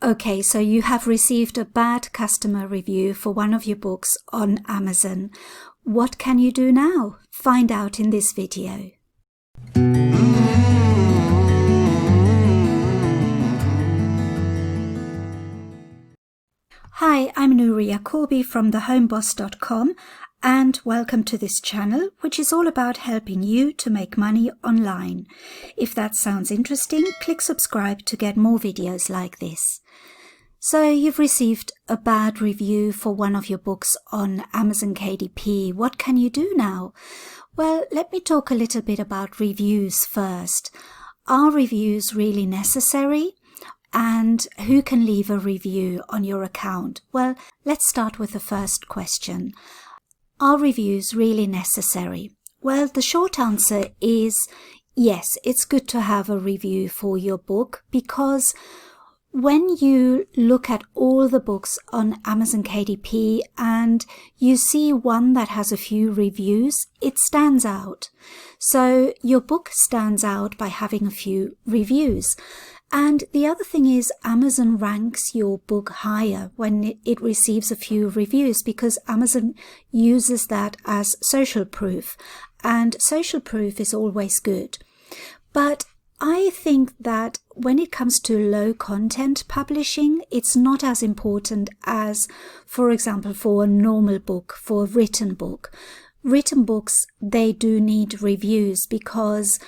Okay, so you have received a bad customer review for one of your books on Amazon. What can you do now? Find out in this video. Hi, I'm Nuri Yacobi from thehomeboss.com and welcome to this channel, which is all about helping you to make money online. If that sounds interesting, click subscribe to get more videos like this. So you've received a bad review for one of your books on Amazon KDP. What can you do now? Well, let me talk a little bit about reviews first. Are reviews really necessary? And who can leave a review on your account? Well, let's start with the first question. Are reviews really necessary? Well, the short answer is yes, it's good to have a review for your book, because when you look at all the books on Amazon KDP and you see one that has a few reviews, it stands out. So your book stands out by having a few reviews. And the other thing is Amazon ranks your book higher when it receives a few reviews, because Amazon uses that as social proof, and social proof is always good. But I think that when it comes to low content publishing, it's not as important as, for example, for a normal book, for a written book. Written books, they do need reviews, because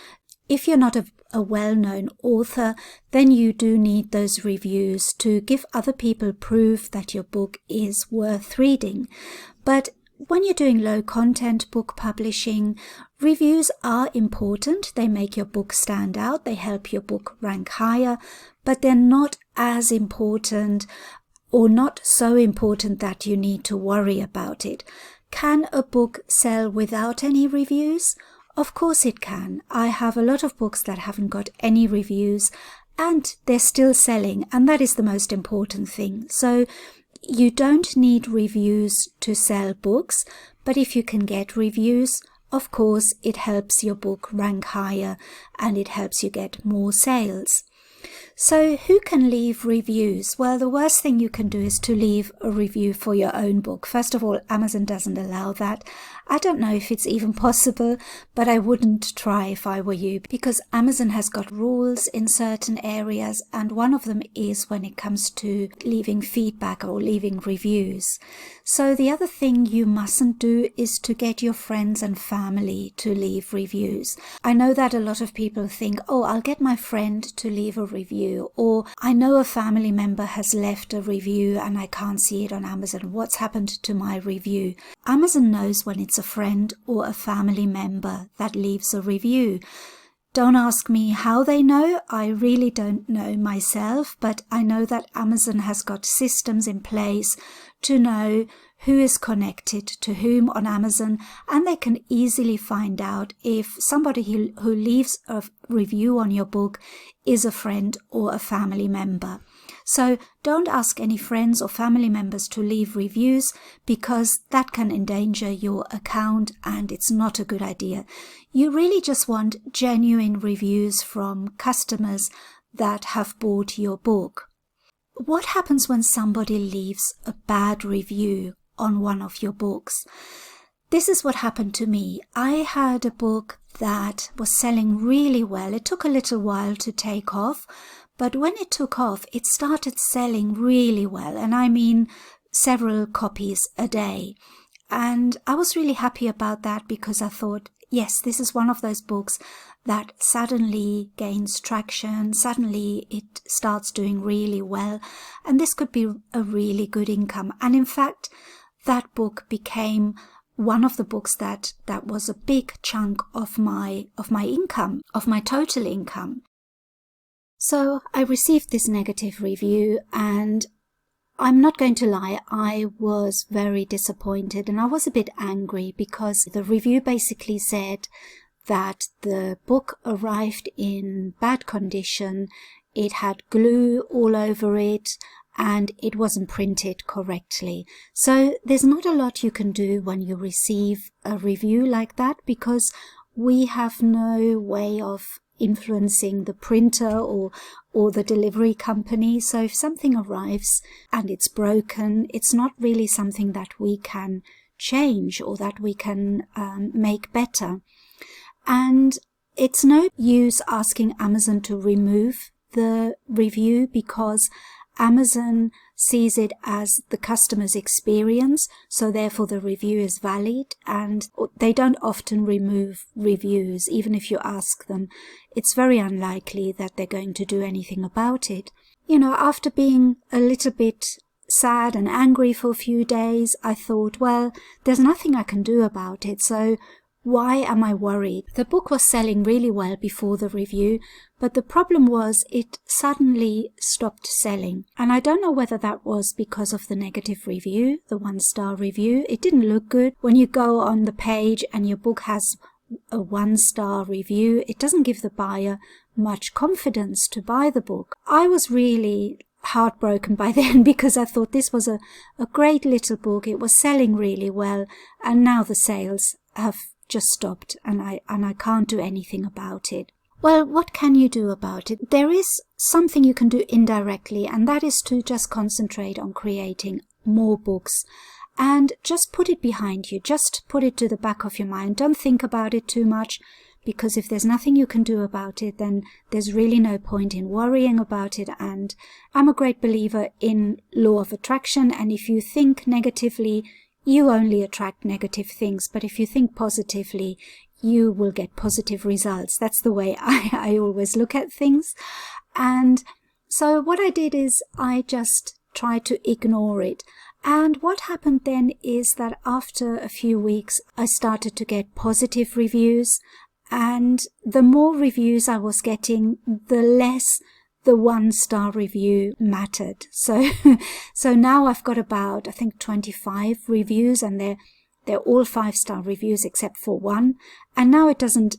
if you're not a well-known author, then you do need those reviews to give other people proof that your book is worth reading. But when you're doing low-content book publishing, reviews are important. They make your book stand out. They help your book rank higher, but they're not as important, or not so important that you need to worry about it. Can a book sell without any reviews? Of course it can. I have a lot of books that haven't got any reviews and they're still selling, and that is the most important thing. So you don't need reviews to sell books, but if you can get reviews, of course it helps your book rank higher and it helps you get more sales. So who can leave reviews? Well, the worst thing you can do is to leave a review for your own book. First of all, Amazon doesn't allow that. I don't know if it's even possible, but I wouldn't try if I were you, because Amazon has got rules in certain areas, and one of them is when it comes to leaving feedback or leaving reviews. So the other thing you mustn't do is to get your friends and family to leave reviews. I know that a lot of people think, oh, I'll get my friend to leave a review, or I know a family member has left a review and I can't see it on Amazon. What's happened to my review? Amazon knows when it's a friend or a family member that leaves a review. Don't ask me how they know. I really don't know myself, but I know that Amazon has got systems in place to know who is connected to whom on Amazon, and they can easily find out if somebody who leaves a review on your book is a friend or a family member. So don't ask any friends or family members to leave reviews, because that can endanger your account and it's not a good idea. You really just want genuine reviews from customers that have bought your book. What happens when somebody leaves a bad review on one of your books? This is what happened to me. I had a book that was selling really well. It took a little while to take off, but when it took off, it started selling really well. And I mean several copies a day. And I was really happy about that, because I thought, yes, this is one of those books that suddenly gains traction, suddenly it starts doing really well, and this could be a really good income. And in fact, that book became one of the books that was a big chunk of my income, of my total income. So I received this negative review, and I'm not going to lie, I was very disappointed and I was a bit angry, because the review basically said that the book arrived in bad condition, it had glue all over it, and it wasn't printed correctly. So there's not a lot you can do when you receive a review like that, because we have no way of influencing the printer or the delivery company. So if something arrives and it's broken, it's not really something that we can change or that we can make better. And it's no use asking Amazon to remove the review, because Amazon sees it as the customer's experience, so therefore the review is valid, and they don't often remove reviews. Even if you ask them, it's very unlikely that they're going to do anything about it. You know, after being a little bit sad and angry for a few days, I thought, well, there's nothing I can do about it, so why am I worried? The book was selling really well before the review, but the problem was it suddenly stopped selling. And I don't know whether that was because of the negative review, the 1-star review. It didn't look good. When you go on the page and your book has a 1-star review, it doesn't give the buyer much confidence to buy the book. I was really heartbroken by then, because I thought this was a great little book. It was selling really well, and now the sales have just stopped, and I can't do anything about it. Well, what can you do about it? There is something you can do indirectly, and that is to just concentrate on creating more books and just put it behind you. Just put it to the back of your mind. Don't think about it too much, because if there's nothing you can do about it, then there's really no point in worrying about it. And I'm a great believer in law of attraction, and if you think negatively, you only attract negative things, but if you think positively, you will get positive results. That's the way I always look at things. And so what I did is I just tried to ignore it. And what happened then is that after a few weeks, I started to get positive reviews. And the more reviews I was getting, the less the 1-star review mattered. So now I've got about, I think, 25 reviews, and they're all 5-star reviews except for one. And now it doesn't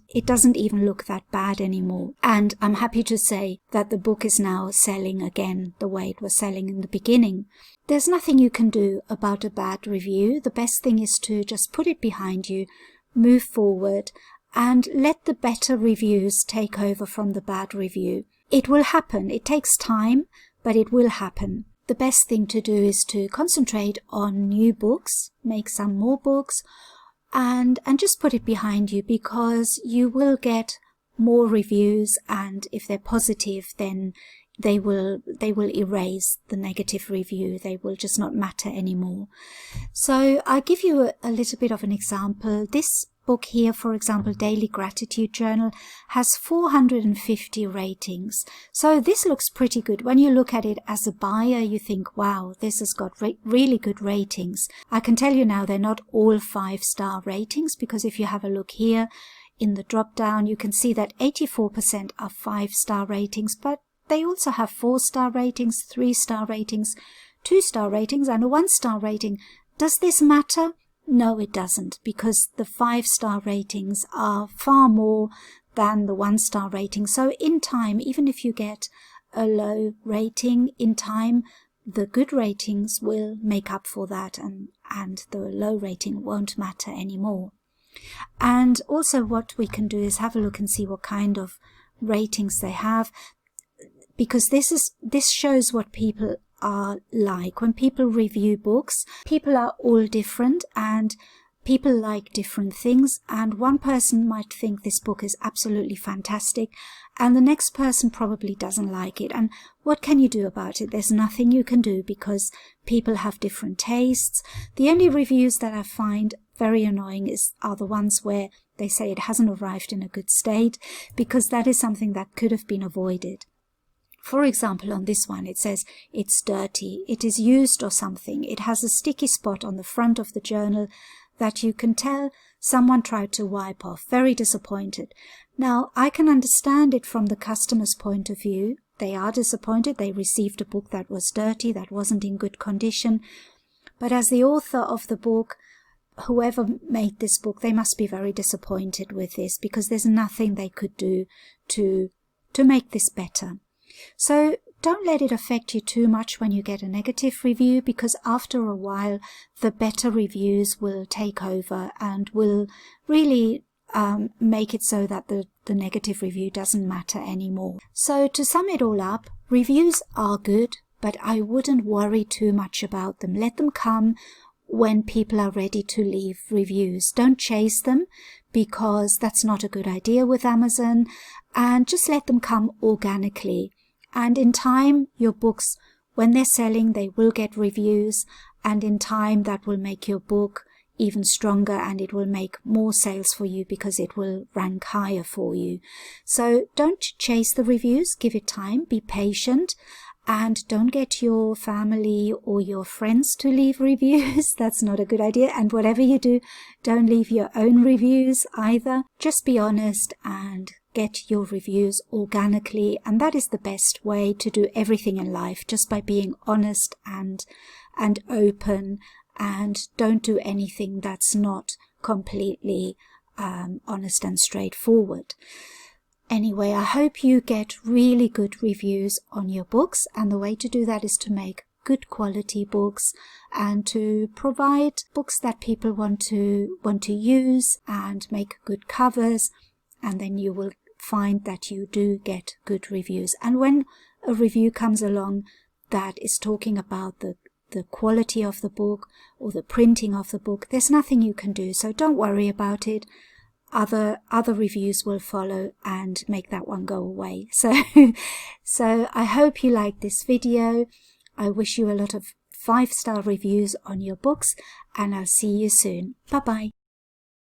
even look that bad anymore. And I'm happy to say that the book is now selling again the way it was selling in the beginning. There's nothing you can do about a bad review. The best thing is to just put it behind you, move forward, and let the better reviews take over from the bad review. It will happen. It takes time, but it will happen. The best thing to do is to concentrate on new books, make some more books, and just put it behind you, because you will get more reviews, and if they're positive, then they will erase the negative review. They will just not matter anymore. So I give you a little bit of an example. This book here, for example, Daily Gratitude Journal, has 450 ratings. So this looks pretty good. When you look at it as a buyer, you think, wow, this has got really good ratings. I can tell you now, they're not all 5-star ratings, because if you have a look here in the drop down, you can see that 84% are 5-star ratings, but they also have 4-star ratings, 3-star ratings, 2-star ratings, and a 1-star rating. Does this matter? No, it doesn't, because the 5-star ratings are far more than the 1-star rating. So in time, even if you get a low rating, in time, the good ratings will make up for that, and the low rating won't matter anymore. And also what we can do is have a look and see what kind of ratings they have, because this shows what people are like. When people review books, people are all different, and people like different things, and one person might think this book is absolutely fantastic, and the next person probably doesn't like it. And what can you do about it? There's nothing you can do, because people have different tastes. The only reviews that I find very annoying are the ones where they say it hasn't arrived in a good state, because that is something that could have been avoided. For example, on this one, it says it's dirty, it is used or something. It has a sticky spot on the front of the journal that you can tell someone tried to wipe off. Very disappointed. Now, I can understand it from the customer's point of view. They are disappointed. They received a book that was dirty, that wasn't in good condition. But as the author of the book, whoever made this book, they must be very disappointed with this, because there's nothing they could do to make this better. So don't let it affect you too much when you get a negative review, because after a while the better reviews will take over and will really make it so that the the negative review doesn't matter anymore. So to sum it all up, reviews are good, but I wouldn't worry too much about them. Let them come when people are ready to leave reviews. Don't chase them, because that's not a good idea with Amazon, and just let them come organically. And in time, your books, when they're selling, they will get reviews, and in time that will make your book even stronger, and it will make more sales for you because it will rank higher for you. So don't chase the reviews, give it time, be patient, and don't get your family or your friends to leave reviews. That's not a good idea. And whatever you do, don't leave your own reviews either. Just be honest and get your reviews organically, and that is the best way to do everything in life, just by being honest and open, and don't do anything that's not completely honest and straightforward. Anyway, I hope you get really good reviews on your books, and the way to do that is to make good quality books and to provide books that people want to use, and make good covers, and then you will find that you do get good reviews. And when a review comes along that is talking about the quality of the book or the printing of the book, there's nothing you can do, so don't worry about it. Other reviews will follow and make that one go away. So I hope you like this video. I wish you a lot of 5-star reviews on your books, and I'll see you soon. Bye bye.